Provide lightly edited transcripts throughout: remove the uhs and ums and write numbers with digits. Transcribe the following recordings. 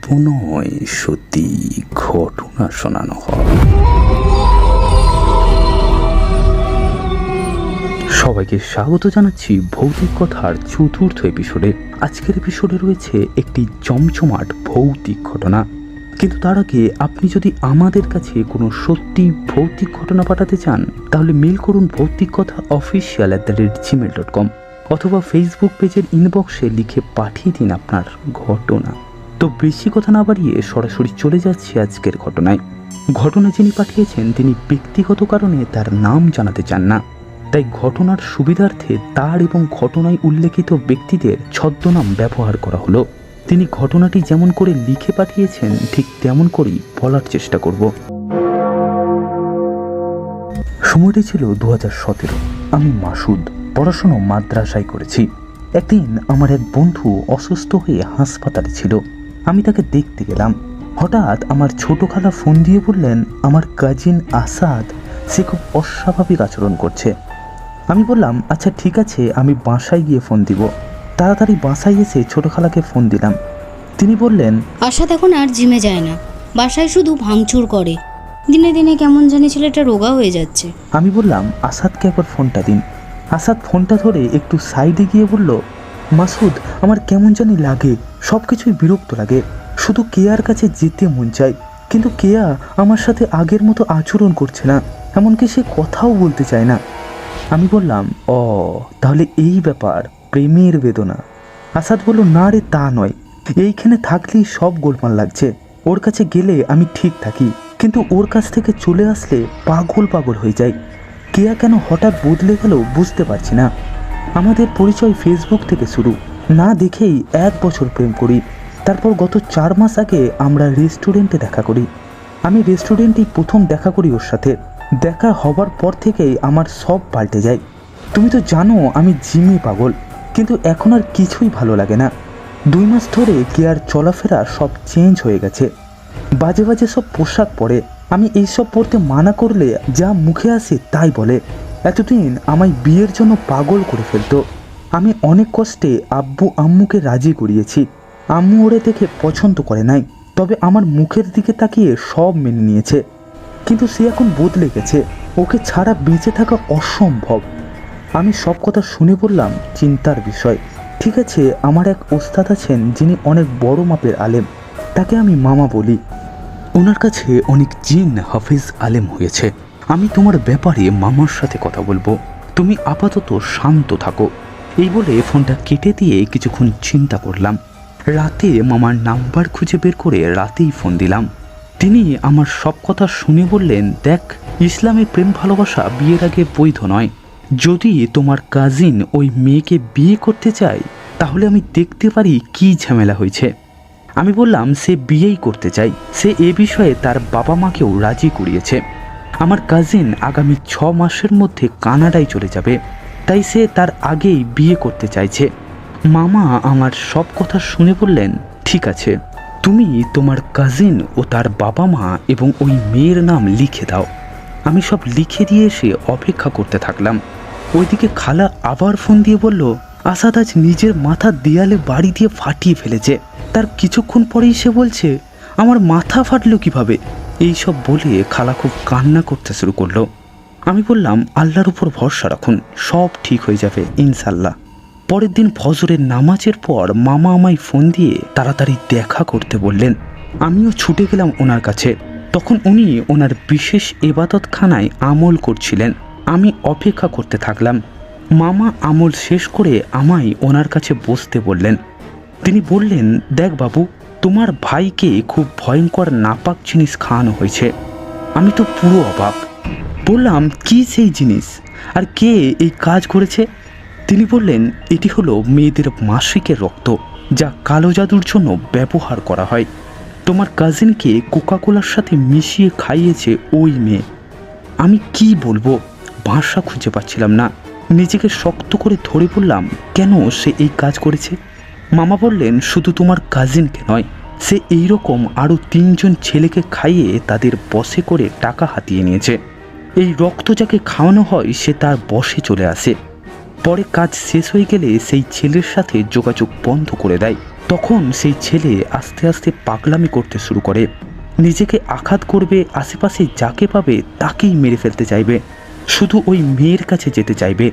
গল্প নয়, সত্যি ঘটনা শোনানো হয়। সবাইকে স্বাগত জানাচ্ছি ভৌতিক কথার চতুর্থ এপিসোডে। আজকের এপিসোডে রয়েছে একটি জমজমাট ভৌতিক ঘটনা। কিন্তু তার আগে আপনি যদি আমাদের কাছে কোনো সত্যি ভৌতিক ঘটনা পাঠাতে চান তাহলে মেল করুন ভৌতিককথা@gmail.com অথবা ফেসবুক পেজের ইনবক্সে লিখে পাঠিয়ে দিন আপনার ঘটনা। তো বেশি কথা না বাড়িয়ে সরাসরি চলে যাচ্ছি আজকের ঘটনায়। ঘটনা যিনি পাঠিয়েছেন তিনি ব্যক্তিগত কারণে তার নাম জানাতে চান না, তাই ঘটনার সুবিধার্থে তার এবং ঘটনায় উল্লেখিত ব্যক্তিদের ছদ্মনাম ব্যবহার করা হলো। তিনি ঘটনাটি যেমন করে লিখে পাঠিয়েছেন ঠিক তেমন করেই বলার চেষ্টা করব। সময়টি ছিল 2017। আমি মাসুদ, পড়াশোনা মাদ্রাসায় করেছি। একদিন আমার এক বন্ধু অসুস্থ হয়ে হাসপাতালে ছিল। আমি তাকে দেখতে গেলাম। হঠাৎ আমার ছোট খালা ফোন দিয়ে বললেন আমার কাজিন আসাদ সে খুব অস্বাভাবিক আচরণ করছে। আমি বললাম আচ্ছা ঠিক আছে, আমি বাসায় গিয়ে ফোন দিব। তাড়াতাড়ি বাসায় এসে ছোট খালাকে ফোন দিলাম। তিনি বললেন আসাদ এখন আর জিমে যায় না, বাসায় শুধু ভাঙচুর করে। দিনে দিনে কেমন জানি ছেলেটা রোগা হয়ে যাচ্ছে। আমি বললাম আসাদকে একবার ফোনটা দিন। আসাদ ফোনটা ধরে একটু সাইডে গিয়ে বলল মাসুদ, আমার কেমন জানি লাগে, সব কিছুই বিরক্ত লাগে, শুধু কেয়ার কাছে যেতে মন চায়, কিন্তু কেয়া আমার সাথে আগের মতো আচরণ করছে না, এমনকি সে কথাও বলতে চায় না। আমি বললাম ও তাহলে এই ব্যাপার, প্রেমের বেদনা। আসাদ বলল না রে, তা নয়, এইখানে থাকলেই সব গোলমাল লাগছে। ওর কাছে গেলে আমি ঠিক থাকি, কিন্তু ওর কাছ থেকে চলে আসলে পাগল পাগল হয়ে যায়। কেয়া কেন হঠাৎ বদলে গেল বুঝতে পারছি না। আমাদের পরিচয় ফেসবুক থেকে শুরু, না দেখেই 1 বছর প্রেম করি। তারপর গত 4 মাস আগে আমরা রেস্টুরেন্টে দেখা করি। আমি রেস্টুরেন্টেই প্রথম দেখা করি ওর সাথে। দেখা হবার পর থেকেই আমার সব পাল্টে যায়। তুমি তো জানো আমি জিমে পাগল, কিন্তু এখন আর কিছুই ভালো লাগে না। 2 মাস ধরে কেয়ার চলাফেরা সব চেঞ্জ হয়ে গেছে। বাজে বাজে সব পোশাক পরে। আমি এইসব পরতে মানা করলে যা মুখে আসে তাই বলে। এতদিন আমায় বিয়ের জন্য পাগল করে ফেলতো। আমি অনেক কষ্টে আব্বু আম্মুকে রাজি করিয়েছি। আম্মু ওরে দেখে পছন্দ করে নাই, তবে আমার মুখের দিকে তাকিয়ে সব মেনে নিয়েছে। কিন্তু সে এখন বদলে গেছে, ওকে ছাড়া বেঁচে থাকা অসম্ভব। আমি সব কথা শুনে বললাম চিন্তার বিষয়। ঠিক আছে, আমার এক ওস্তাদ আছেন যিনি অনেক বড় মাপের আলেম, তাকে আমি মামা বলি। ওনার কাছে অনেক জিন হাফিজ আলেম হয়েছে। আমি তোমার ব্যাপারে মামার সাথে কথা বলবো, তুমি আপাতত শান্ত থাকো। এই বলে ফোনটা কেটে দিয়ে কিছুক্ষণ চিন্তা করলাম। রাতে মামার নাম্বার খুঁজে বের করে রাতেই ফোন দিলাম। তিনি আমার সব কথা শুনে বললেন দেখ, ইসলামে প্রেম ভালোবাসা বিয়ের আগে বৈধ নয়। যদি তোমার কাজিন ওই মেয়েকে বিয়ে করতে চায় তাহলে আমি দেখতে পারি কি ঝামেলা হয়েছে। আমি বললাম সে বিয়েই করতে চাই, সে এ বিষয়ে তার বাবা মাকেও রাজি করিয়েছে। আমার কাজিন আগামী 6 মাসের মধ্যে কানাডায় চলে যাবে, তাই সে তার আগেই বিয়ে করতে চাইছে। মামা আমার সব কথা শুনে বললেন ঠিক আছে, তুমি তোমার কাজিন ও তার বাবা মা এবং ওই মেয়ের নাম লিখে দাও। আমি সব লিখে দিয়ে এসে অপেক্ষা করতে থাকলাম। ওইদিকে খালা আবার ফোন দিয়ে বলল আসাদ আজ নিজের মাথা দেয়ালে বাড়ি দিয়ে ফাটিয়ে ফেলেছে। তার কিছুক্ষণ পরেই সে বলছে আমার মাথা ফাটলো কিভাবে। এইসব বলে খালা খুব কান্না করতে শুরু করলো। আমি বললাম আল্লাহর উপর ভরসা রাখুন, সব ঠিক হয়ে যাবে ইনশাল্লাহ। পরের দিন ফজরের নামাজের পর মামা আমায় ফোন দিয়ে তাড়াতাড়ি দেখা করতে বললেন। আমিও ছুটে গেলাম ওনার কাছে। তখন উনি ওনার বিশেষ ইবাদতখানায় আমল করছিলেন। আমি অপেক্ষা করতে থাকলাম। মামা আমল শেষ করে আমায় ওনার কাছে বসতে বললেন। তিনি বললেন দেখ বাবু, তোমার ভাইকে খুব ভয়ঙ্কর নাপাক জিনিস খাওয়ানো হয়েছে। আমি তো পুরো অবাক। বললাম কি সেই জিনিস, আর কে এই কাজ করেছে? তিনি বললেন এটি হলো মেয়েদের মাসিকের রক্ত, যা কালো জাদুর জন্য ব্যবহার করা হয়। তোমার কাজিনকে কোকাকোলার সাথে মিশিয়ে খাইয়েছে ওই মেয়ে। আমি কি বলবো, ভাষা খুঁজে পাচ্ছিলাম না। নিজেকে শক্ত করে ধরে বললাম কেন সে এই কাজ করেছে? মামা বললেন শুধু তোমার কাজিনকে নয়, সে এইরকম আরও 3 জন ছেলেকে খাইয়ে তাদের বশে করে টাকা হাতিয়ে নিয়েছে। এই রক্ত যাকে খাওয়ানো হয় সে তার বশে চলে আসে। পরে কাজ শেষ হয়ে গেলে সেই ছেলের সাথে যোগাযোগ বন্ধ করে দেয়। তখন সেই ছেলে আস্তে আস্তে পাগলামি করতে শুরু করে, নিজেকে আঘাত করবে, আশেপাশে যাকে পাবে তাকেই মেরে ফেলতে চাইবে, শুধু ওই মেয়ের কাছে যেতে চাইবে।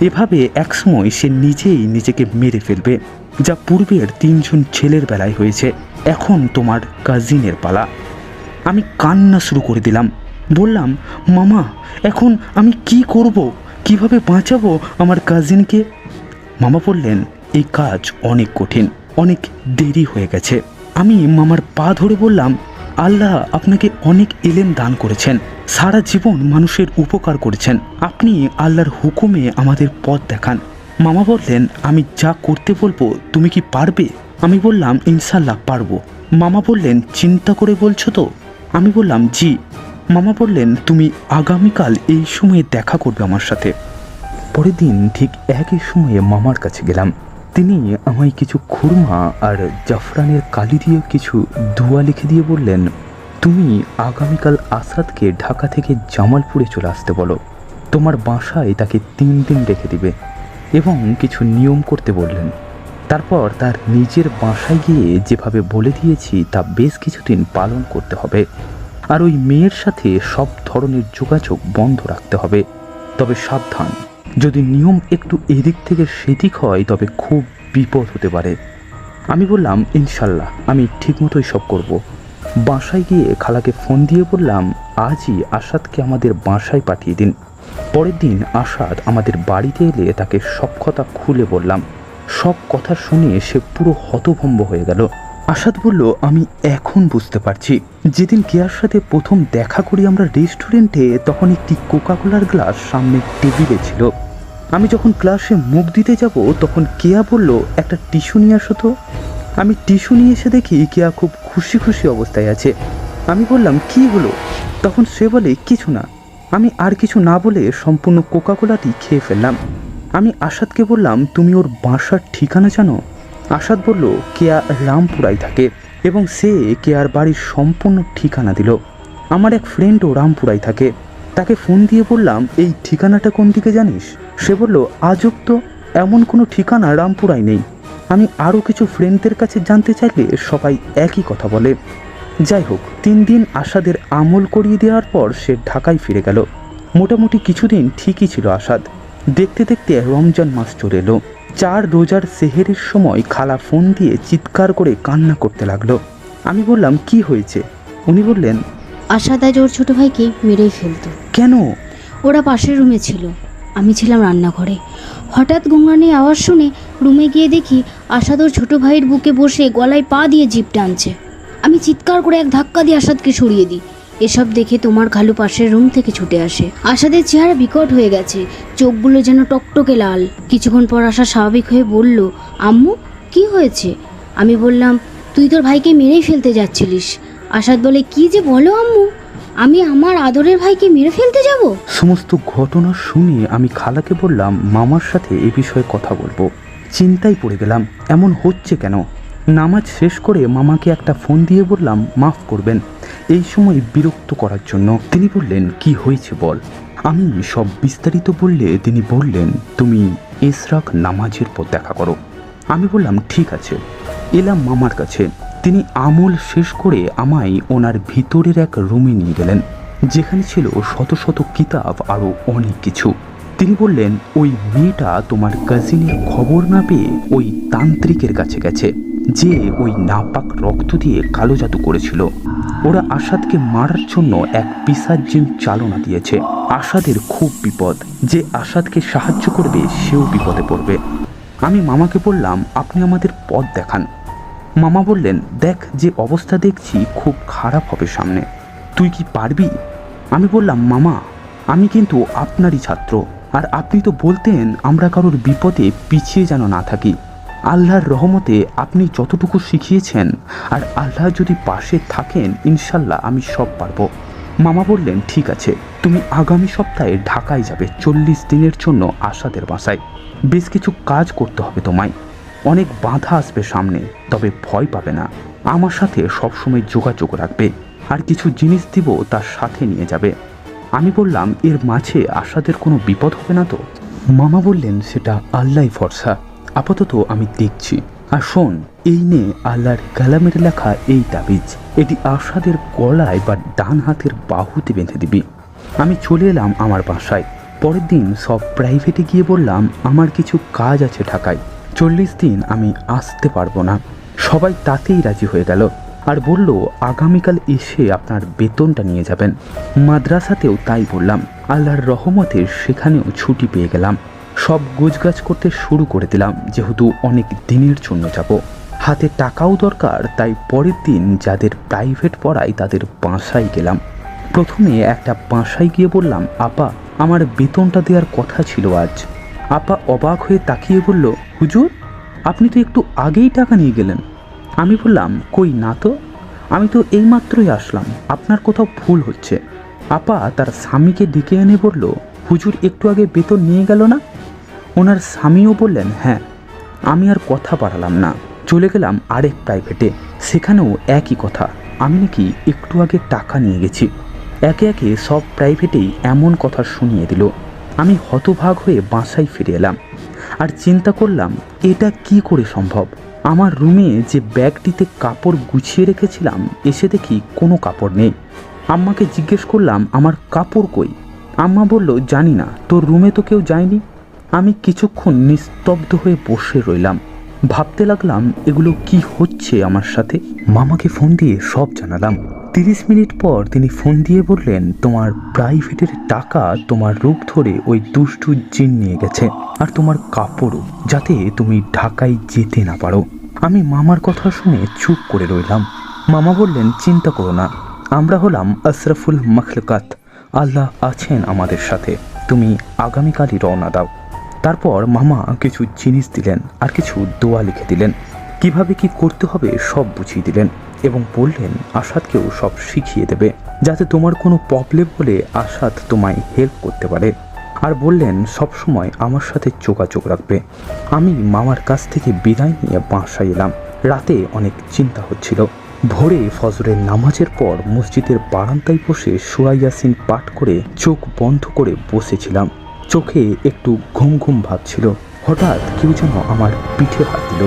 এভাবে একসময় সে নিজেই নিজেকে মেরে ফেলবে, যা পূর্বের 3 জন ছেলের বেলায় হয়েছে। এখন তোমার কাজিনের পালা। আমি কান্না শুরু করে দিলাম। বললাম, মামা এখন আমি কি করব, কিভাবে বাঁচাবো আমার কাজিনকে? মামা বললেন, এই কাজ অনেক কঠিন, অনেক দেরি হয়ে গেছে। আমি মামার পা ধরে বললাম, আল্লাহ আপনাকে অনেক ইলম দান করেছেন, সারা জীবন মানুষের উপকার করেছেন, আপনি আল্লাহর হুকুমে আমাদের পথ দেখান। মামা বললেন, আমি যা করতে বলবো তুমি কি পারবে? আমি বললাম, ইনশাল্লাহ পারবো। মামা বললেন, চিন্তা করে বলছো তো? আমি বললাম, জি। মামা বললেন, তুমি আগামীকাল এই সময়ে দেখা করবে আমার সাথে। পরের দিন ঠিক একই সময়ে মামার কাছে গেলাম। তিনি আমায় কিছু খুরমা আর জাফরানের কালি দিয়ে কিছু দোয়া লিখে দিয়ে বললেন, তুমি আগামীকাল আসাদকে ঢাকা থেকে জামালপুরে চলে আসতে বলো, তোমার বাসায় তাকে 3 দিন রেখে দিবে এবং কিছু নিয়ম করতে বললেন। তারপর তার নিজের বাসায় গিয়ে যেভাবে বলে দিয়েছি তা বেশ কিছুদিন পালন করতে হবে, আর ওই মেয়ের সাথে সব ধরনের যোগাযোগ বন্ধ রাখতে হবে। তবে সাবধান, যদি নিয়ম একটু এদিক থেকে সেদিক হয় তবে খুব বিপদ হতে পারে। আমি বললাম, ইনশাল্লাহ আমি ঠিকমতোই সব করব। বাসায় গিয়ে খালাকে ফোন দিয়ে বললাম, আজই আসাদকে আমাদের বাসায় পাঠিয়ে দিন। পরের দিন আসাদ আমাদের বাড়িতে এলে তাকে সব কথা খুলে বললাম। সব কথা শুনে সে পুরো হতভম্ব হয়ে গেল। আসাদ বলল, আমি এখন বুঝতে পারছি, যেদিন কেয়ার সাথে প্রথম দেখা করি আমরা রেস্টুরেন্টে, তখন একটি কোকাকোলার গ্লাস সামনে টেবিলে ছিল। আমি যখন ক্লাসে মুখ দিতে যাব তখন কেয়া বলল, একটা টিস্যু নিয়ে আসো তো। আমি টিস্যু নিয়ে এসে দেখি কেয়া খুব খুশি খুশি অবস্থায় আছে। আমি বললাম, কি হলো? তখন সে বলে, কিছু না। আমি আর কিছু না বলে সম্পূর্ণ কোকাকোলাটি খেয়ে ফেললাম। আমি আসাদকে বললাম, তুমি ওর বাসার ঠিকানা জানো? আসাদ বলল, কেয়া রামপুরায় থাকে এবং সে কেয়ার বাড়ির সম্পূর্ণ ঠিকানা দিল। আমার এক ফ্রেন্ডও রামপুরায় থাকে, তাকে ফোন দিয়ে বললাম, এই ঠিকানাটা কোন দিকে জানিস? সে বলল, আজব তো, এমন কোনো ঠিকানা রামপুরায় নেই। আমি আরও কিছু ফ্রেন্ডদের কাছে জানতে চাইলে সবাই একই কথা বলে। যাই হোক, 3 দিন আসাদের আমল করিয়ে দেওয়ার পর সে ঢাকায় ফিরে গেল। মোটামুটি কিছুদিন ঠিকই ছিল আসাদ। দেখতে দেখতে রমজান মাস চলে এলো। 4 রোজার সেহেরির সময় খালা ফোন দিয়ে চিৎকার করে কান্না করতে লাগলো। আমি বললাম, কি হয়েছে? উনি বললেন, আশাদ আজ ওর ছোট ভাইকে মেরেই ফেলতো। কেন? ওরা পাশের রুমে ছিল, আমি ছিলাম রান্নাঘরে। হঠাৎ গোঙানির আওয়াজ শুনে রুমে গিয়ে দেখি আশাদ ওর ছোট ভাইয়ের বুকে বসে গলায় পা দিয়ে জিভ টানছে। আমি চিৎকার করে এক ধাক্কা দিয়ে আশাদকে সরিয়ে দিই। এসব দেখে তোমার খালু পাশের রুম থেকে ছুটে আসে। আশাদের চেহারা বিকট হয়ে গেছে, চোখগুলো যেন টকটকে লাল। কিছুক্ষণ পর আশা স্বাভাবিক হয়ে বলল, আম্মু কি হয়েছে? আমি বললাম, তুই তোর ভাইকে মেরেই ফেলতে যাচ্ছিলিস। আশাদ বলে, কি যে বলো আম্মু, আমি আমার আদরের ভাইকে মেরে ফেলতে যাব? সমস্ত ঘটনা শুনে আমি খালাকে বললাম, মামার সাথে এ বিষয়ে কথা বলবো। চিন্তায় পড়ে গেলাম, এমন হচ্ছে কেন? নামাজ শেষ করে মামাকে একটা ফোন দিয়ে বললাম, মাফ করবেন এই সময় বিরক্ত করার জন্য। তিনি বললেন, কি হয়েছে বল। আমি সব বিস্তারিত বললে তিনি বললেন, তুমি ইশরাক নামাজের পর দেখা করো। আমি বললাম, ঠিক আছে। এলাম মামার কাছে। তিনি আমল শেষ করে আমায় ওনার ভিতরের এক রুমে নিয়ে গেলেন, যেখানে ছিল শত শত কিতাব আরও অনেক কিছু। তিনি বললেন, ওই মেয়েটা তোমার কাজিনের খবর না পেয়ে ওই তান্ত্রিকের কাছে গেছে, যে ওই নাপাক রক্ত দিয়ে কালো জাদু করেছিল। ওরা আসাদকে মারার জন্য এক পিশাচ জিন চালনা দিয়েছে। আসাদের খুব বিপদ, যে আসাদকে সাহায্য করবে সেও বিপদে পড়বে। আমি মামাকে বললাম, আপনি আমাদের পথ দেখান। মামা বললেন, দেখ, যে অবস্থা দেখছি খুব খারাপ হবে সামনে, তুই কি পারবি? আমি বললাম, মামা আমি কিন্তু আপনারই ছাত্র, আর আপনি তো বলতেন আমরা কারোর বিপদে পিছিয়ে যেন না থাকি। আল্লাহর রহমতে আপনি যতটুকু শিখিয়েছেন, আর আল্লাহ যদি পাশে থাকেন, ইনশাল্লাহ আমি সব পারবো। মামা বললেন, ঠিক আছে, তুমি আগামী সপ্তাহে ঢাকায় যাবে 40 দিনের জন্য আসাদের বাসায়। বেশ কিছু কাজ করতে হবে তোমায়, অনেক বাধা আসবে সামনে, তবে ভয় পাবে না। আমার সাথে সবসময় যোগাযোগ রাখবে, আর কিছু জিনিস দিব তার সাথে নিয়ে যাবে। আমি বললাম, এর মাঝে আসাদের কোনো বিপদ হবে না তো? মামা বললেন, সেটা আল্লাহই ভরসা, আপাতত আমি দেখছি। আর শোন, এই নে আল্লাহর কালামের লেখা এই তাবিজ, এটি আসাদের গলায় বা ডান হাতের বাহুতে বেঁধে দিবি। আমি চলে এলাম আমার বাসায়। পরের দিন সব প্রাইভেটে গিয়ে বললাম আমার কিছু কাজ আছে ঢাকায়, 40 দিন আমি আসতে পারবো না। সবাই তাতেই রাজি হয়ে গেল আর বলল আগামীকাল এসে আপনার বেতনটা নিয়ে যাবেন। মাদ্রাসাতেও তাই বললাম। আল্লাহর রহমতে সেখানেও ছুটি পেয়ে গেলাম। সব গোছগাছ করতে শুরু করে দিলাম, যেহেতু অনেক দিনের জন্য যাব, হাতে টাকাও দরকার। তাই পরের দিন যাদের প্রাইভেট পড়াই তাদের বাসায় গেলাম। প্রথমে একটা বাসায় গিয়ে বললাম, আপা আমার বেতনটা দেওয়ার কথা ছিল আজ। আপা অবাক হয়ে তাকিয়ে বলল, হুজুর আপনি তো একটু আগেই টাকা নিয়ে গেলেন। আমি বললাম, কই না তো, আমি তো এইমাত্রই আসলাম, আপনার কোথাও ভুল হচ্ছে। আপা তার স্বামীকে ডেকে এনে বলল, হুজুর একটু আগে বেতন নিয়ে গেল না? ওনার স্বামীও বললেন হ্যাঁ। আমি আর কথা বাড়ালাম না, চলে গেলাম আরেক প্রাইভেটে। সেখানেও একই কথা, আমি নাকি একটু আগে টাকা নিয়ে গেছি। একে একে সব প্রাইভেটেই এমন কথা শুনিয়ে দিল। আমি হতভাগ হয়ে বাসায় ফিরে এলাম আর চিন্তা করলাম এটা কি করে সম্ভব। আমার রুমে যে ব্যাগটিতে কাপড় গুছিয়ে রেখেছিলাম, এসে দেখি কোনো কাপড় নেই। আম্মাকে জিজ্ঞেস করলাম আমার কাপড় কই। আম্মা বলল, জানি না, তোর রুমে তো কেউ যায়নি। আমি কিছুক্ষণ নিস্তব্ধ হয়ে বসে রইলাম, ভাবতে লাগলাম এগুলো কি হচ্ছে আমার সাথে। মামাকে ফোন দিয়ে সব জানালাম। 30 মিনিট পর তিনি ফোন দিয়ে বললেন, তোমার প্রাইভেটের টাকা তোমার রূপ ধরে ওই দুষ্টু জিন নিয়ে গেছে, আর তোমার কাপড়ও, যাতে তুমি ঢাকায় যেতে না পারো। আমি মামার কথা শুনে চুপ করে রইলাম। মামা বললেন, চিন্তা করো না, আমরা হলাম আশরাফুল মখলুকাত, আল্লাহ আছেন আমাদের সাথে, তুমি আগামীকালই রওনা দাও। তারপর মামা কিছু জিনিস দিলেন আর কিছু দোয়া লিখে দিলেন, কিভাবে কি করতে হবে সব বুঝিয়ে দিলেন এবং বললেন আসাদকেও সব শিখিয়ে দেবে, যাতে তোমার কোনো প্রবলেম হলে আসাদ তোমায় হেল্প করতে পারে। আর বললেন সব সময় আমার সাথে যোগাযোগ রাখবে। আমি মামার কাছ থেকে বিদায় নিয়ে বাসায় এলাম। রাতে অনেক চিন্তা হচ্ছিল। ভোরে ফজরের নামাজের পর মসজিদের বারান্দায় বসে সূরা ইয়াসিন পাঠ করে চোখ বন্ধ করে বসেছিলাম। চোখে একটু ঘুম ঘুম ভাব ছিল। হঠাৎ কেউ যেন আমার পিঠে হাত দিল।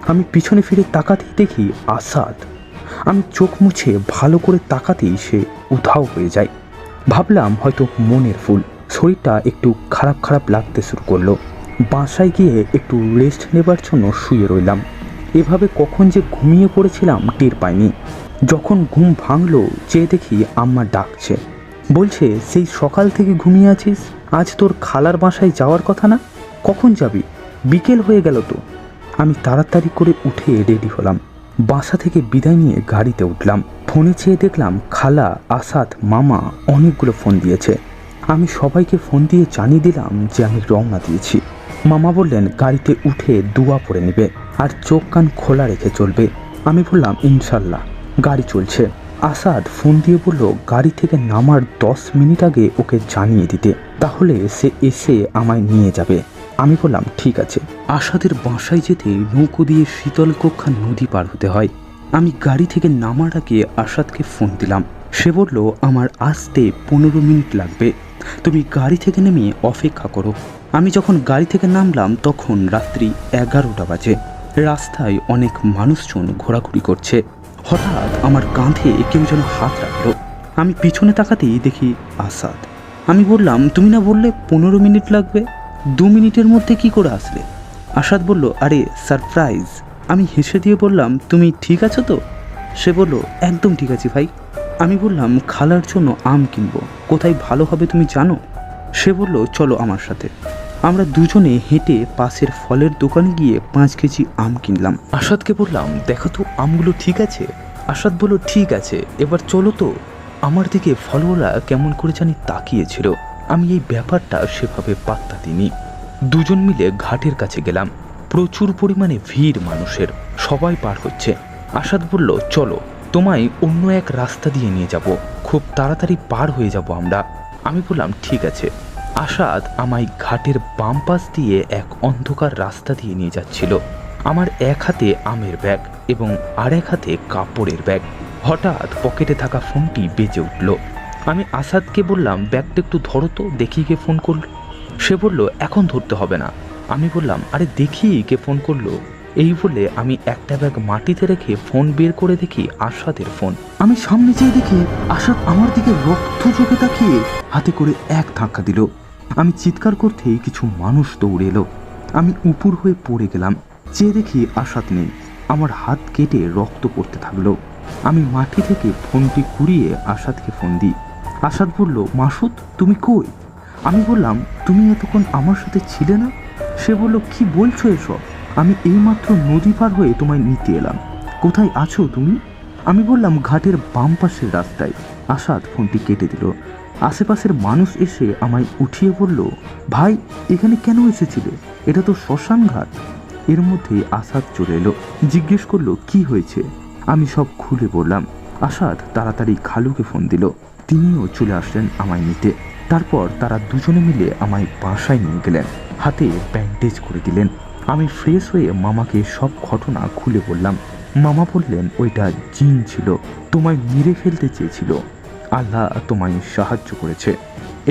আমি পিছনে ফিরে তাকাতেই দেখি আসাদ। আমি চোখ মুছে ভালো করে তাকাতেই সে উধাও হয়ে যায়। ভাবলাম হয়তো মনের ভুল। শরীরটা একটু খারাপ খারাপ লাগতে শুরু করলো। বাসায় গিয়ে একটু রেস্ট নেবার জন্য শুয়ে রইলাম। এভাবে কখন যে ঘুমিয়ে পড়েছিলাম টের পাইনি। যখন ঘুম ভাঙলো, চেয়ে দেখি আম্মা ডাকছে, বলছে সেই সকাল থেকে ঘুমিয়ে আছিস, আজ তোর খালার বাসায় যাওয়ার কথা না, কখন যাবি? বিকেল হয়ে গেল তো। আমি তাড়াতাড়ি করে উঠে রেডি হলাম। বাসা থেকে বিদায় নিয়ে গাড়িতে উঠলাম। ফোনে চেয়ে দেখলাম খালা, আসাদ, মামা অনেকগুলো ফোন দিয়েছে। আমি সবাইকে ফোন দিয়ে জানিয়ে দিলাম যে আমি রওনা দিয়েছি। মামা বললেন গাড়িতে উঠে দোয়া পড়ে নেবে আর চোখ কান খোলা রেখে চলবে। আমি বললাম ইনশাল্লাহ। গাড়ি চলছে। আসাদ ফোন দিয়ে বলল গাড়ি থেকে নামার 10 মিনিট আগে ওকে জানিয়ে দিতে, তাহলে সে এসে আমায় নিয়ে যাবে। আমি বললাম ঠিক আছে। আসাদের বাসায় যেতে নৌকো দিয়ে শীতলকক্ষা নদী পার হতে হয়। আমি গাড়ি থেকে নামার আগে আসাদকে ফোন দিলাম। সে বলল আমার আসতে 15 মিনিট লাগবে, তুমি গাড়ি থেকে নেমে অপেক্ষা করো। আমি যখন গাড়ি থেকে নামলাম তখন রাত্রি 11টা বাজে। রাস্তায় অনেক মানুষজন ঘোরাঘুরি করছে। হঠাৎ আমার কাঁধে কেউ যেন হাত রাখলো। আমি পিছনে তাকাতেই দেখি আসাদ। আমি বললাম তুমি না বললে 15 মিনিট লাগবে, 2 মিনিটের মধ্যে কি করে আসলে? আসাদ বলল আরে সারপ্রাইজ। আমি হেসে দিয়ে বললাম তুমি ঠিক আছো তো? সে বলল একদম ঠিক আছি ভাই। আমি বললাম খালার জন্য আম কিনবো, কোথায় ভালো হবে তুমি জানো? সে বলল চলো আমার সাথে। আমরা দুজনে হেঁটে পাশের ফলের দোকানে গিয়ে 5 কেজি আম কিনলাম। আসাদকে বললাম দেখো তো আমগুলো ঠিক আছে? আসাদ বলল ঠিক আছে, এবার চলো তো। আমার দিকে ফলওয়ালা কেমন করে জানি তাকিয়েছিল। আমি এই ব্যাপারটা সেভাবে পাত্তা দিইনি। দুজন মিলে ঘাটের কাছে গেলাম। প্রচুর পরিমাণে ভিড় মানুষের, সবাই পার হচ্ছে। আসাদ বলল চলো, তোমায় অন্য এক রাস্তা দিয়ে নিয়ে যাব, খুব তাড়াতাড়ি পার হয়ে যাব আমরা। আমি বললাম ঠিক আছে। আসাদ আমায় ঘাটের বাম পাশ দিয়ে এক অন্ধকার রাস্তা দিয়ে নিয়ে যাচ্ছিল। আমার এক হাতে আমের ব্যাগ এবং আরেক হাতে কাপড়ের ব্যাগ। হঠাৎ পকেটে থাকা ফোনটি বেজে উঠল। আমি আসাদকে বললাম ব্যাগটা একটু ধরো তো, দেখি কে ফোন করলো। সে বলল এখন ধরতে হবে না। আমি বললাম আরে দেখি কে ফোন করলো। এই বলে আমি একটা ব্যাগ মাটিতে রেখে ফোন বের করে দেখি আসাদের ফোন। আমি সামনে যেয়ে দেখি আসাদ আমার দিকে রক্ত চোখে তাকিয়ে হাতে করে এক ধাক্কা দিল। আমি চিৎকার করতেই কিছু মানুষ দৌড়ে এলো। আমি উপর হয়ে পড়ে গেলাম। চেয়ে দেখি আসাদ নেই। আমার হাত কেটে রক্ত পড়তে থাকলো। আমি মাটি থেকে ফোনটি কুড়িয়ে আসাদকে ফোন দিই। আসাদ বলল, মাসুদ তুমি কই? আমি বললাম, তুমি এতক্ষণ আমার সাথে ছিলে না? সে বলল, কি বলছো এসব? আমি এইমাত্র নদী পার হয়ে তোমায় নিতে এলাম। কোথায় আছো তুমি? আমি বললাম, ঘাটের বাম পাশের রাস্তায়। আসাদ ফোনটি কেটে দিল। আশেপাশের মানুষ এসে আমায় উঠিয়ে বলল, ভাই এখানে কেন এসেছিলে? এটা তো শ্মশান ঘাট। এর মধ্যে আসাদ চলে এলো। জিজ্ঞেস করলো, কি হয়েছে? আমি সব খুলে বললাম। আসাদ তাড়াতাড়ি খালুকে ফোন দিল। তিনিও চলে আসলেন আমায় নিতে। তারপর তারা দুজনে মিলে আমায় বাসায় নিয়ে গেলেন। হাতে ব্যান্ডেজ করে দিলেন। আমি ফ্রেশ হয়ে মামাকে সব ঘটনা খুলে বললাম। মামা বললেন, ওইটা জিন ছিল, তোমায় মেরে ফেলতে চেয়েছিল। আল্লাহ তোমায় সাহায্য করেছে।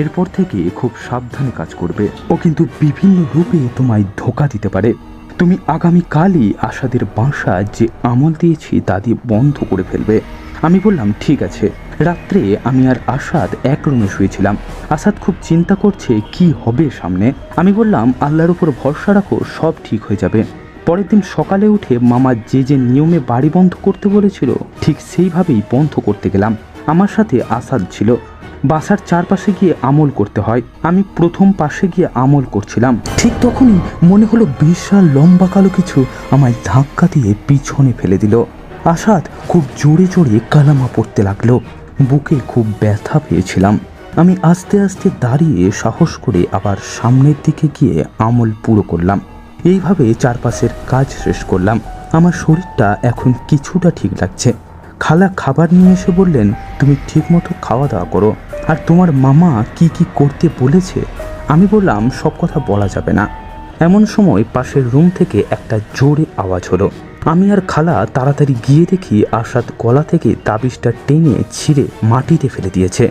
এরপর থেকে খুব সাবধানে কাজ করবে। ও কিন্তু বিভিন্ন রূপে তোমায় ধোঁকা দিতে পারে। তুমি আগামীকালই আসাদের বাসা যে আমল দিয়েছি তা দিয়ে বন্ধ করে ফেলবে। আমি বললাম, ঠিক আছে। রাত্রে আমি আর আসাদ এক রুমে শুয়েছিলাম। আসাদ খুব চিন্তা করছে কি হবে সামনে। আমি বললাম, আল্লাহর উপর ভরসা রাখো, সব ঠিক হয়ে যাবে। পরের দিন সকালে উঠে মামা যে যে নিয়মে বাড়ি বন্ধ করতে বলেছিল ঠিক সেইভাবেই বন্ধ করতে গেলাম। আমার সাথে আসাদ ছিল। বাসার চারপাশে গিয়ে আমল করতে হয়। আমি প্রথম পাশে গিয়ে আমল করছিলাম। ঠিক তখনই মনে হলো বিশাল লম্বা কালো কিছু আমায় ধাক্কা দিয়ে পিছনে ফেলে দিল। আসাদ খুব জোরে জোরে কালামা পড়তে লাগলো। বুকে খুব ব্যথা পেয়েছিলাম। আমি আস্তে আস্তে দাঁড়িয়ে সাহস করে আবার সামনের দিকে গিয়ে আমল পুরো করলাম। এইভাবে চারপাশের কাজ শেষ করলাম। আমার শরীরটা এখন কিছুটা ঠিক লাগছে। খালা খাবার নিয়ে এসে বললেন, তুমি ঠিকমতো খাওয়া দাওয়া করো। আর তোমার মামা কি কি করতে বলেছে? আমি বললাম, সব কথা বলা যাবে না। এমন সময় পাশের রুম থেকে একটা জোরে আওয়াজ হলো। আমি আর খালা তাড়াতাড়ি গিয়ে দেখি আসাদ গলা থেকে তাবিজটা টেনে ছিঁড়ে মাটিতে ফেলে দিয়েছে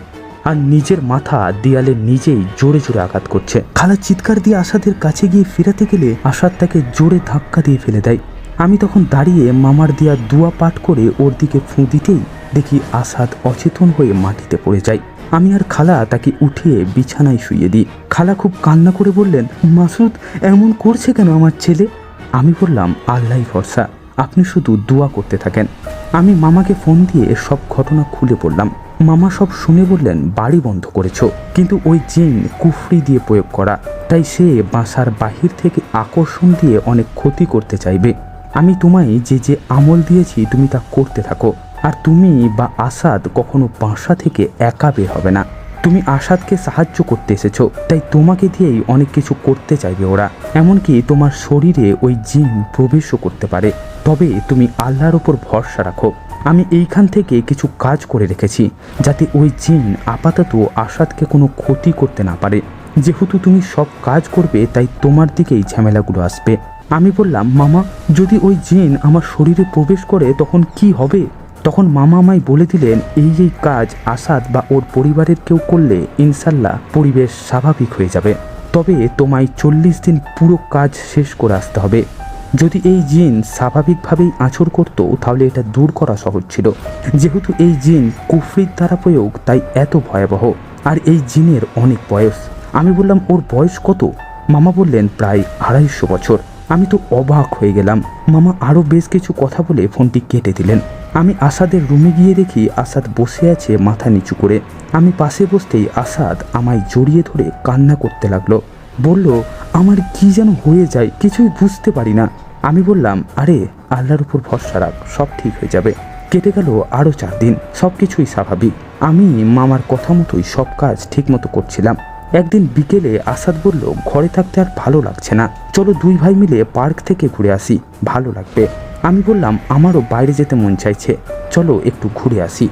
আর নিজের মাথা দেয়ালে নিজেই জোরে জোরে আঘাত করছে। খালা চিৎকার দিয়ে আসাদের কাছে গিয়ে ফেরাতে গেলে আসাদ তাকে জোরে ধাক্কা দিয়ে ফেলে দেয়। আমি তখন দাঁড়িয়ে মামার দেয়া দুয়া পাঠ করে ওর দিকে ফুঁ দিতেই দেখি আসাদ অচেতন হয়ে মাটিতে পড়ে যায়। আমি আর খালা তাকে উঠিয়ে বিছানায় শুইয়ে দিই। খালা খুব কান্না করে বললেন, মাসুদ এমন করছে কেন আমার ছেলে? আমি বললাম, আল্লাহই ভরসা, আপনি শুধু দোয়া করতে থাকেন। আমি মামাকে ফোন দিয়ে সব ঘটনা খুলে বললাম। মামা সব শুনে বললেন, বাড়ি বন্ধ করেছো, কিন্তু ওই জিন কুফরি দিয়ে প্রয়োগ করা, তাই সে বাসার বাহির থেকে আকর্ষণ দিয়ে অনেক ক্ষতি করতে চাইবে। আমি তোমায় যে যে আমল দিয়েছি তুমি তা করতে থাকো। আর তুমি বা আসাদ কখনো বাসা থেকে একা বের হবে না। তুমি আসাদকে সাহায্য করতে এসেছো, তাই তোমাকে দিয়েই অনেক কিছু করতে চাইবে ওরা। এমনকি তোমার শরীরে ওই জিন প্রবেশও করতে পারে। তবে তুমি আল্লাহর ওপর ভরসা রাখো। আমি এইখান থেকে কিছু কাজ করে রেখেছি যাতে ওই জিন আপাতত আসাদকে কোনো ক্ষতি করতে না পারে। যেহেতু তুমি সব কাজ করবে তাই তোমার দিকেই ঝামেলাগুলো আসবে। আমি বললাম, মামা যদি ওই জিন আমার শরীরে প্রবেশ করে তখন কি হবে? তখন মামা আমায় বলে দিলেন, এই কাজ আসাদ বা ওর পরিবারের কেউ করলে ইনশাল্লাহ পরিবেশ স্বাভাবিক হয়ে যাবে। তবে তোমায় 40 দিন পুরো কাজ শেষ করে আসতে হবে। যদি এই জিন স্বাভাবিকভাবেই আচর করত তাহলে এটা দূর করা সহজ ছিল। যেহেতু এই জিন কুফরির দ্বারা প্রয়োগ তাই এত ভয়াবহ। আর এই জিনের অনেক বয়স। আমি বললাম, ওর বয়স কত? মামা বললেন, প্রায় 250 বছর। আমি তো অবাক হয়ে গেলাম। মামা আরও বেশ কিছু কথা বলে ফোনটি কেটে দিলেন। আমি আসাদের রুমে গিয়ে দেখি আসাদ বসে আছে মাথা নিচু করে। আমি পাশে বসতেই আসাদ আমায় জড়িয়ে ধরে কান্না করতে লাগলো। বলল, আমার কি যেন হয়ে যায়, কিছুই বুঝতে পারি না। আমি বললাম, আরে আল্লাহর উপর ভরসা রাখ, সব ঠিক হয়ে যাবে। কেটে গেল আরও 4 দিন। সব কিছুই স্বাভাবিক। আমি মামার কথা মতোই সব কাজ ঠিক মতো করছিলাম। একদিন বিকেলে আসাদ বলল, ঘরে থাকতে আর ভালো লাগছে না, চলো 2 ভাই মিলে পার্ক থেকে ঘুরে আসি, ভালো লাগবে। আমি বললাম, আমারও বাইরে যেতে মন চাইছে, চলো একটু ঘুরে আসি।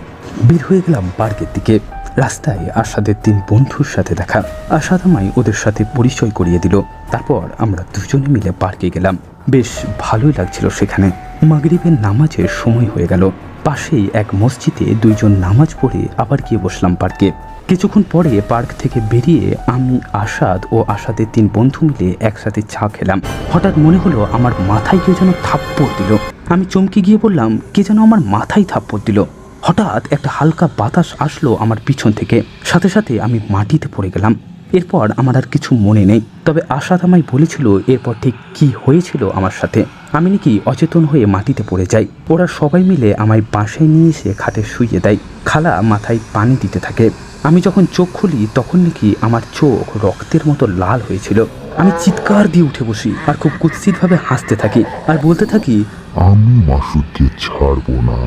বের হয়ে গেলাম পার্কের দিকে। রাস্তায় আসাদের 3 বন্ধুর সাথে দেখা। আসাদ আমায় ওদের সাথে পরিচয় করিয়ে দিল। তারপর আমরা দুজনে মিলে পার্কে গেলাম। বেশ ভালোই লাগছিল সেখানে। মাগরিবের নামাজের সময় হয়ে গেল। পাশেই এক মসজিদে 2 জন নামাজ পড়ে আবার গিয়ে বসলাম পার্কে। কিছুক্ষণ পরে পার্ক থেকে বেরিয়ে আমি আসাদ ও আসাদের 3 বন্ধু মিলে একসাথে চা খেলাম। হঠাৎ মনে হলো আমার মাথায় কেউ যেন থাপ্পড় দিল। আমি চমকে গিয়ে বললাম, কে যেন আমার মাথায় থাপ্পড় দিল। হঠাৎ একটা হালকা বাতাস আসলো আমার পিছন থেকে, সাথে সাথে আমি মাটিতে পড়ে গেলাম। এরপর আমার আর কিছু মনে নেই, তবে আসাদ আমায় বলেছিল এরপর ঠিক কি হয়েছিল আমার সাথে। আমি নাকি অচেতন হয়ে মাটিতে পড়ে যাই। ওরা সবাই মিলে আমায় বাসায় নিয়ে এসে খাটে শুইয়ে দেয়। খালা মাথায় পানি দিতে থাকে। আমি যখন চোখ খুলি তখন নাকি আমার চোখ রক্তের মতো লাল হয়েছিল। আমি চিৎকার দিয়ে উঠে বসি আর খুব কুৎসিতভাবে হাসতে থাকি আর বলতে থাকি, আমি মাসুদকে ছাড়বো না।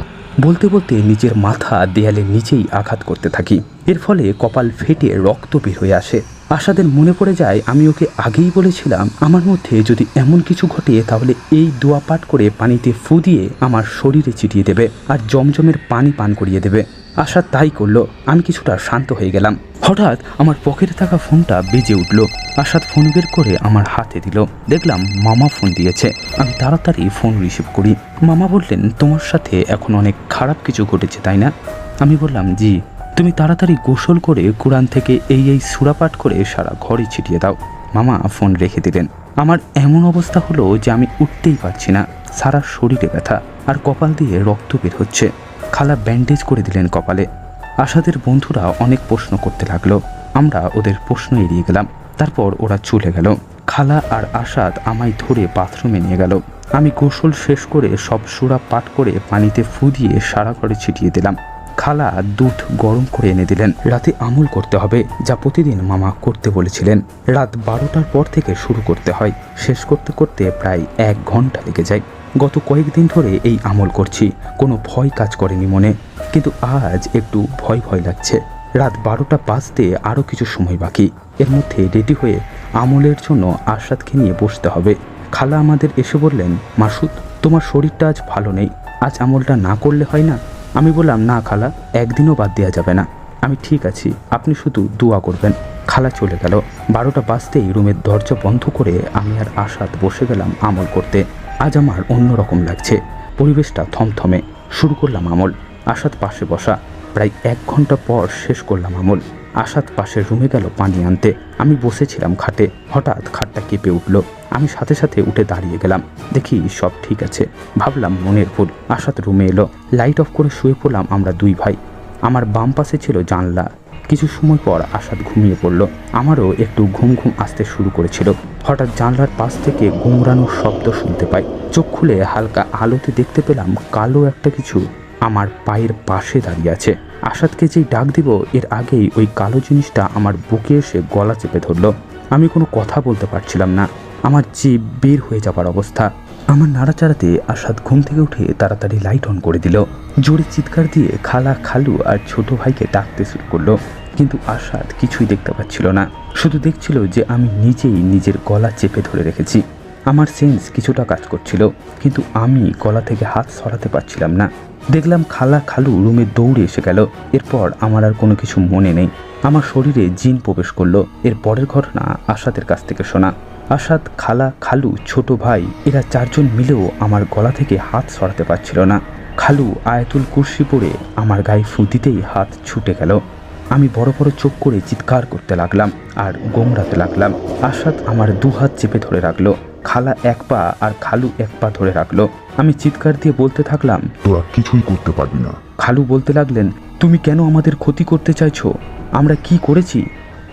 বলতে বলতে নিজের মাথা দেয়ালের নিচেই আঘাত করতে থাকি। এর ফলে কপাল ফেটে রক্ত বের হয়ে আসে। আশাদের মনে পড়ে যায় আমি ওকে আগেই বলেছিলাম আমার মধ্যে যদি এমন কিছু ঘটে তাহলে এই দোয়া পাঠ করে পানিতে ফু দিয়ে আমার শরীরে ছিটিয়ে দেবে আর জমজমের পানি পান করিয়ে দেবে। আশা তাই করলো। আমি কিছুটা শান্ত হয়ে গেলাম। হঠাৎ আমার পকেটে থাকা ফোনটা বেজে উঠল। আশাদ ফোন বের করে আমার হাতে দিল। দেখলাম মামা ফোন দিয়েছে। আমি তাড়াতাড়ি ফোন রিসিভ করি। মামা বললেন, তোমার সাথে এখন অনেক খারাপ কিছু ঘটেছে তাই না? আমি বললাম, জি। তুমি তাড়াতাড়ি গোসল করে কোরআন থেকে এই সূরা পাঠ করে সারা ঘরে ছিটিয়ে দাও। মামা ফোন রেখে দিলেন। আমার এমন অবস্থা হলো যে আমি উঠতেই পারছি না। সারা শরীরে ব্যথা আর কপাল দিয়ে রক্ত বের হচ্ছে। খালা ব্যান্ডেজ করে দিলেন কপালে। আশাদের বন্ধুরা অনেক প্রশ্ন করতে লাগলো। আমরা ওদের প্রশ্ন এড়িয়ে গেলাম। তারপর ওরা চলে গেল। খালা আর আশাদ আমায় ধরে বাথরুমে নিয়ে গেল। আমি গোসল শেষ করে সব সূরা পাঠ করে পানিতে ফু দিয়ে সারা ঘরে ছিটিয়ে দিলাম। খালা দুধ গরম করে এনে দিলেন। রাতে আমল করতে হবে, যা প্রতিদিন মামা করতে বলেছিলেন। রাত 12টার পর থেকে শুরু করতে হয়। শেষ করতে করতে প্রায় 1 ঘন্টা লেগে যায়। গত কয়েকদিন ধরে এই আমল করছি, কোনো ভয় কাজ করেনি মনে, কিন্তু আজ একটু ভয় ভয় লাগছে। রাত 12টা বাজতে আরও কিছু সময় বাকি। এর মধ্যে রেডি হয়ে আমলের জন্য আশাদকে নিয়ে বসতে হবে। খালা আমাদের এসে বললেন, মাসুদ, তোমার শরীরটা আজ ভালো নেই, আজ আমলটা না করলে হয় না? আমি বললাম, না খালা, একদিনও বাদ দেওয়া যাবে না। আমি ঠিক আছি, আপনি শুধু দোয়া করবেন। খালা চলে গেল। 12টা বাজতেই রুমের দরজা বন্ধ করে আমি আর আশাদ বসে গেলাম আমল করতে। আজ আমার অন্যরকম লাগছে। পরিবেশটা থমথমে। শুরু করলাম আমল। আশাদ পাশে বসা। প্রায় 1 ঘন্টা পর শেষ করলাম আমল। আশাদ পাশের রুমে গেল পানি আনতে। আমি বসেছিলাম খাটে। হঠাৎ খাটটা কেঁপে উঠল। আমি সাথে সাথে উঠে দাঁড়িয়ে গেলাম। দেখি সব ঠিক আছে। ভাবলাম মনের ভুল। আশাদ রুমে এলো। লাইট অফ করে শুয়ে পড়লাম আমরা 2 ভাই। আমার বাম পাশে ছিল জানলা। কিছু সময় পর আশাদ ঘুমিয়ে পড়ল। আমারও একটু ঘুম ঘুম আসতে শুরু করেছিল। হঠাৎ জানলার পাশ থেকে গুমরানোর শব্দ শুনতে পাই। চোখ খুলে হালকা আলোতে দেখতে পেলাম কালো একটা কিছু আমার পায়ের পাশে দাঁড়িয়ে আছে। আশাদকে যেই ডাক দিব এর আগেই ওই কালো জিনিসটা আমার বুকে এসে গলা চেপে ধরল। আমি কোনো কথা বলতে পারছিলাম না। আমার জিভ বের হয়ে যাবার অবস্থা। আমার নাড়াচাড়াতে আশাদ ঘুম থেকে উঠে তাড়াতাড়ি লাইট অন করে দিল। জোরে চিৎকার দিয়ে খালা, খালু আর ছোট ভাইকে ডাকতে শুরু করলো। কিন্তু আশাদ কিছুই দেখতে পাচ্ছিল না। শুধু দেখছিল যে আমি নিজেই নিজের গলা চেপে ধরে রেখেছি। আমার সেন্স কিছুটা কাজ করছিল, কিন্তু আমি গলা থেকে হাত সরাতে পারছিলাম না। দেখলাম খালা, খালু রুমে দৌড়ে এসে গেল। এরপর আমার আর কোনো কিছু মনে নেই। আমার শরীরে জিন প্রবেশ করলো। এর পরের ঘটনা আশাদের কাছ থেকে শোনা। আশাদ, খালা, খালু, ছোট ভাই এরা 4 জন মিলেও আমার গলা থেকে হাত সরাতে পারছিল না। খালু আয়াতুল কুরসি পড়ে আমার গায়ে ফু দিতেই হাত ছুটে গেল। আমি বড় বড় চোখ করে চিৎকার করতে লাগলাম আর গোমড়াতে লাগলাম। আশাদ আমার 2 হাত চেপে ধরে রাখলো। খালা 1 পা আর খালু 1 পা ধরে রাখলো। আমি চিৎকার দিয়ে বলতে থাকলাম, তোরা কিছুই করতে পারবি না। খালু বলতে লাগলেন, তুমি কেন আমাদের ক্ষতি করতে চাইছো? আমরা কি করেছি?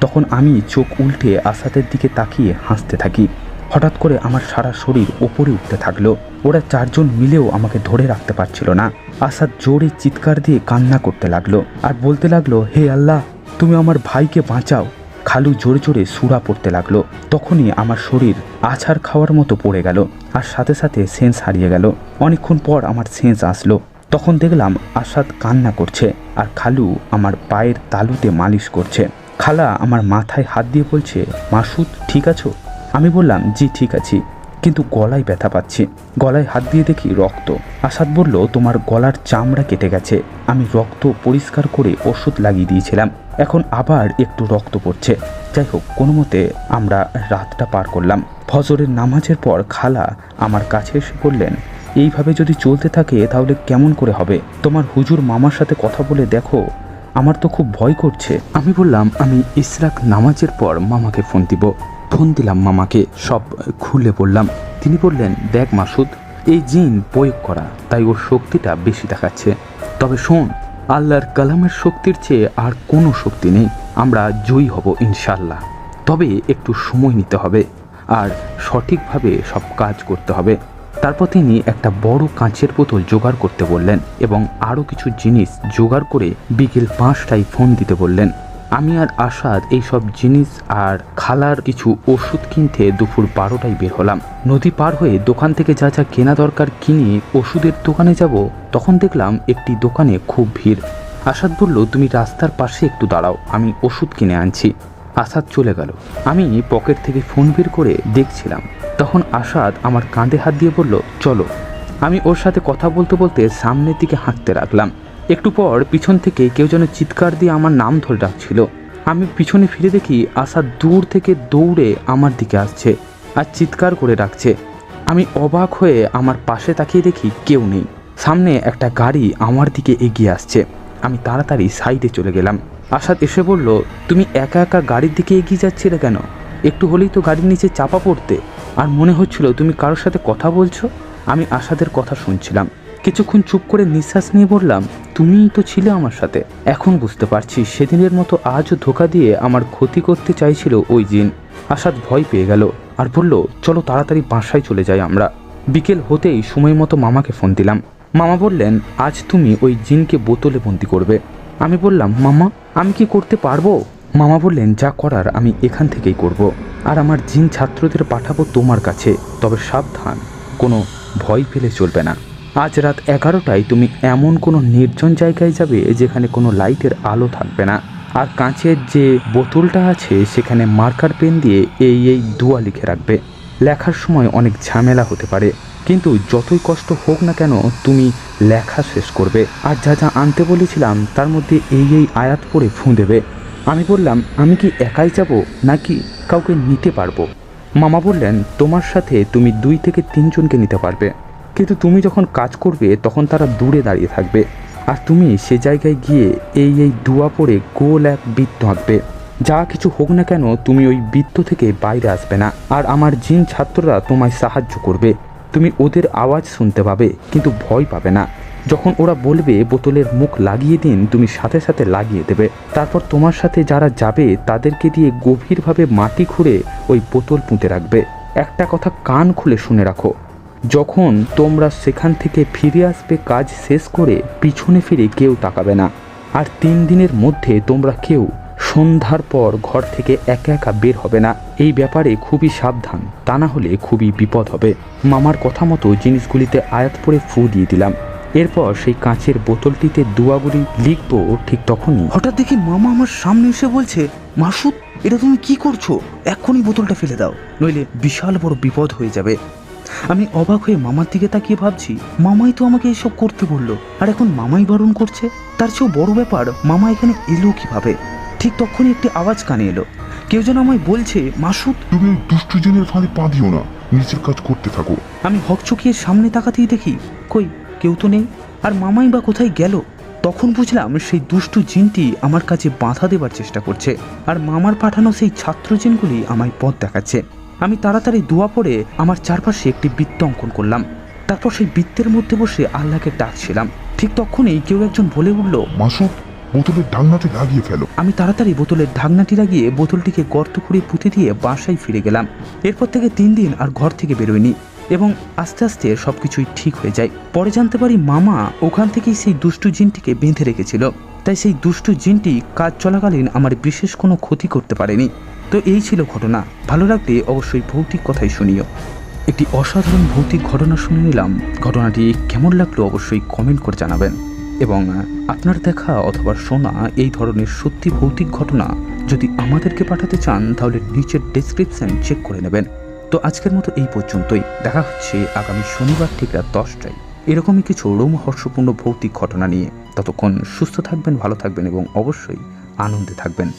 তখন আমি চোখ উল্টে আসাদের দিকে তাকিয়ে হাসতে থাকি। হঠাৎ করে আমার সারা শরীর ওপরে উঠতে থাকলো। ওরা 4 জন মিলেও আমাকে ধরে রাখতে পারছিল না। আসাদ জোরে চিৎকার দিয়ে কান্না করতে লাগলো আর বলতে লাগলো, হে আল্লাহ, তুমি আমার ভাইকে বাঁচাও। খালু জোরে জোরে সূরা পড়তে লাগলো। তখনই আমার শরীর আছাড় খাওয়ার মতো পড়ে গেল আর সাথে সাথে সেন্স হারিয়ে গেল। অনেকক্ষণ পর আমার সেন্স আসলো। তখন দেখলাম আসাদ কান্না করছে আর খালু আমার পায়ের তালুতে মালিশ করছে। খালা আমার মাথায় হাত দিয়ে বলছে, মাসুদ ঠিক আছো? আমি বললাম, জি ঠিক আছি, কিন্তু গলায় ব্যথা পাচ্ছি। গলায় হাত দিয়ে দেখি রক্ত। আসাদ বলল, তোমার গলার চামড়া কেটে গেছে। আমি রক্ত পরিষ্কার করে ওষুধ লাগিয়ে দিয়েছিলাম, এখন আবার একটু রক্ত পড়ছে। যাই হোক, কোনো মতে আমরা রাতটা পার করলাম। ফজরের নামাজের পর খালা আমার কাছে এসে বললেন, এইভাবে যদি চলতে থাকে তাহলে কেমন করে হবে? তোমার হুজুর মামার সাথে কথা বলে দেখো, আমার তো খুব ভয় করছে। আমি বললাম আমি ইশরাক নামাজের পর মামাকে ফোন দিব। ফোন দিলাম মামাকে, সব খুলে বললাম। তিনি বললেন, দেখ মাসুদ, এই জিন প্রয়োগ করা, তাই ওর শক্তিটা বেশি দেখাচ্ছে। তবে শোন, আল্লাহর কালামের শক্তির চেয়ে আর কোনো শক্তি নেই। আমরা জয়ী হব ইনশাল্লাহ। তবে একটু সময় নিতে হবে আর সঠিকভাবে সব কাজ করতে হবে। তারপর তিনি একটা বড় কাঁচের বোতল জোগাড় করতে বললেন এবং আরও কিছু জিনিস জোগাড় করে বিকেল 5টায় ফোন দিতে বললেন। আমি আর আসাদ এই সব জিনিস আর খালার কিছু ওষুধ কিনতে দুপুর 12টায় বের হলাম। নদী পার হয়ে দোকান থেকে যা যা কেনা দরকার কিনে ওষুধের দোকানে যাব, তখন দেখলাম একটি দোকানে খুব ভিড়। আসাদ বলল, তুমি রাস্তার পাশে একটু দাঁড়াও, আমি ওষুধ কিনে আনছি। আসাদ চলে গেল। আমি পকেট থেকে ফোন বের করে দেখছিলাম। তখন আসাদ আমার কাঁধে হাত দিয়ে বলল, চলো। আমি ওর সাথে কথা বলতে বলতে সামনের দিকে হাঁটতে লাগলাম। একটু পর পিছন থেকে কেউ যেন চিৎকার দিয়ে আমার নাম ধরে ডাকছিল। আমি পিছনে ফিরে দেখি আসাদ দূর থেকে দৌড়ে আমার দিকে আসছে আর চিৎকার করে ডাকছে। আমি অবাক হয়ে আমার পাশে তাকিয়ে দেখি কেউ নেই। সামনে একটা গাড়ি আমার দিকে এগিয়ে আসছে। আমি তাড়াতাড়ি সাইডে চলে গেলাম। আসাদ এসে বলল, তুমি একা একা গাড়ির দিকে এগিয়ে যাচ্ছিলে কেন? একটু হলেই তো গাড়ির নিচে চাপা পড়তে, আর মনে হচ্ছিল তুমি কারোর সাথে কথা বলছো। আমি আসাদের কথা শুনছিলাম। কিছুক্ষণ চুপ করে নিঃশ্বাস নিয়ে বললাম, তুমিই তো ছিলে আমার সাথে। এখন বুঝতে পারছি সেদিনের মতো আজও ধোঁকা দিয়ে আমার ক্ষতি করতে চাইছিল ওই জিন। আসাদ ভয় পেয়ে গেল আর বলল, চলো তাড়াতাড়ি বাসায় চলে যাই আমরা। বিকেল হতেই সময় মতো মামাকে ফোন দিলাম। মামা বললেন, আজ তুমি ওই জিনকে বোতলে বন্দি করবে। আমি বললাম, মামা আমি কি করতে পারবো? মামা বললেন, যা করার আমি এখান থেকেই করব, আর আমার জিন ছাত্রদের পাঠাবো তোমার কাছে। তবে সাবধান, কোনো ভয় পেলে চলবে না। আজ রাত 11টায় তুমি এমন কোনো নির্জন জায়গায় যাবে যেখানে কোনো লাইটের আলো থাকবে না। আর কাঁচের যে বোতলটা আছে সেখানে মার্কার পেন দিয়ে এই দোয়া লিখে রাখবে। লেখার সময় অনেক ঝামেলা হতে পারে, কিন্তু যতই কষ্ট হোক না কেন তুমি লেখা শেষ করবে। আর যা যা আনতে বলেছিলাম তার মধ্যে এই আয়াত পড়ে ফুঁ দেবে। আমি বললাম, আমি কি একাই যাব নাকি কাউকে নিতে পারবো? মামা বললেন, তোমার সাথে তুমি 2 থেকে 3 জনকে নিতে পারবে, কিন্তু তুমি যখন কাজ করবে তখন তারা দূরে দাঁড়িয়ে থাকবে। আর তুমি সে জায়গায় গিয়ে এই দোয়া পড়ে গোল এক বৃত্ত আঁকবে। যা কিছু হোক না কেন তুমি ওই বৃত্ত থেকে বাইরে আসবে না। আর আমার জিন ছাত্ররা তোমায় সাহায্য করবে। তুমি ওদের আওয়াজ শুনতে পাবে কিন্তু ভয় পাবে না। যখন ওরা বলবে বোতলের মুখ লাগিয়ে দিন, তুমি সাথে সাথে লাগিয়ে দেবে। তারপর তোমার সাথে যারা যাবে তাদেরকে দিয়ে গভীরভাবে মাটি খুঁড়ে ওই বোতল পুঁতে রাখবে। একটা কথা কান খুলে শুনে রাখো, যখন তোমরা সেখান থেকে ফিরে আসবে কাজ শেষ করে, পিছনে ফিরে কেউ তাকাবে না। আর 3 দিনের মধ্যে তোমরা কেউ সন্ধ্যার পর ঘর থেকে একা একা বের হবে না। এই ব্যাপারে খুবই সাবধান, তা না হলে খুবই বিপদ হবে। মামার কথা মতো জিনিসগুলিতে আয়াত পড়ে ফু দিয়ে দিলাম। এরপর সেই কাঁচের বোতলটিতে দোয়াগুলি লিখবো। ঠিক তখনই হঠাৎ দেখি মামা আমার সামনে এসে বলছে, মাসুদ এটা তুমি কি করছো? এখনই বোতলটা ফেলে দাও, নইলে বিশাল বড় বিপদ হয়ে যাবে। আমি অবাক হয়ে মামার দিকে তাকিয়ে ভাবছি, মামাই তো আমাকে এসব করতে বললো, আর এখন মামাই বারণ করছে। তার চেয়েও বড় ব্যাপার, মামা এখানে এলো কিভাবে? ঠিক তখনই একটি আওয়াজ কানে এলো। কেউ যেন আমায় বলছে, মাসুদ তুমি ওই দুষ্টু জিনের ফাঁদে পা দিও না, নিজের কাজ করতে থাকো। আমি হকচকিয়ে সামনে তাকাতেই দেখি কই কেউ তো নেই। আর মামাই বা কোথায় গেল? তখন বুঝলাম সেই দুষ্টু জিনটি আমার কাছে বাধা দেবার চেষ্টা করছে, আর মামার পাঠানো সেই ছাত্র জিনগুলি আমায় পথ দেখাচ্ছে। আমি তাড়াতাড়ি দোয়া পড়ে আমার চারপাশে একটি বৃত্ত অঙ্কন করলাম। তারপর সেই বৃত্তের মধ্যে বসে আল্লাহকে ডাকছিলাম। ঠিক তখনই কেউ একজন বলে উঠল, মাসুদ বোতলের ঢাকনাটি লাগিয়ে ফেলো। আমি তাড়াতাড়ি বোতলের ঢাকনাটি লাগিয়ে বোতলটিকে গর্ত খুঁড়ে পুঁতে দিয়ে বাসায় ফিরে গেলাম। এরপর থেকে 3 দিন আর ঘর থেকে বেরোয়নি এবং আস্তে আস্তে সবকিছুই ঠিক হয়ে যায়। পরে জানতে পারি মামা ওখান থেকেই সেই দুষ্টু জিনটিকে বেঁধে রেখেছিল, তাই সেই দুষ্টু জিনটি কাজ চলাকালীন আমার বিশেষ কোনো ক্ষতি করতে পারেনি। তো এই ছিল ঘটনা। ভালো লাগলে অবশ্যই ভৌতিক কথাই শুনিও। একটি অসাধারণ ভৌতিক ঘটনা শুনে নিলাম। ঘটনাটি কেমন লাগলো অবশ্যই কমেন্ট করে জানাবেন, এবং আপনার দেখা অথবা শোনা এই ধরনের সত্যি ভৌতিক ঘটনা যদি আমাদেরকে পাঠাতে চান তাহলে নিচের ডেসক্রিপশন চেক করে নেবেন। তো আজকের মতো এই পর্যন্তই। দেখা হচ্ছে আগামী শনিবার ঠিক রাত 10টায় এরকমই কিছু রোমহর্ষপূর্ণ ভৌতিক ঘটনা নিয়ে। ততক্ষণ সুস্থ থাকবেন, ভালো থাকবেন এবং অবশ্যই আনন্দে থাকবেন।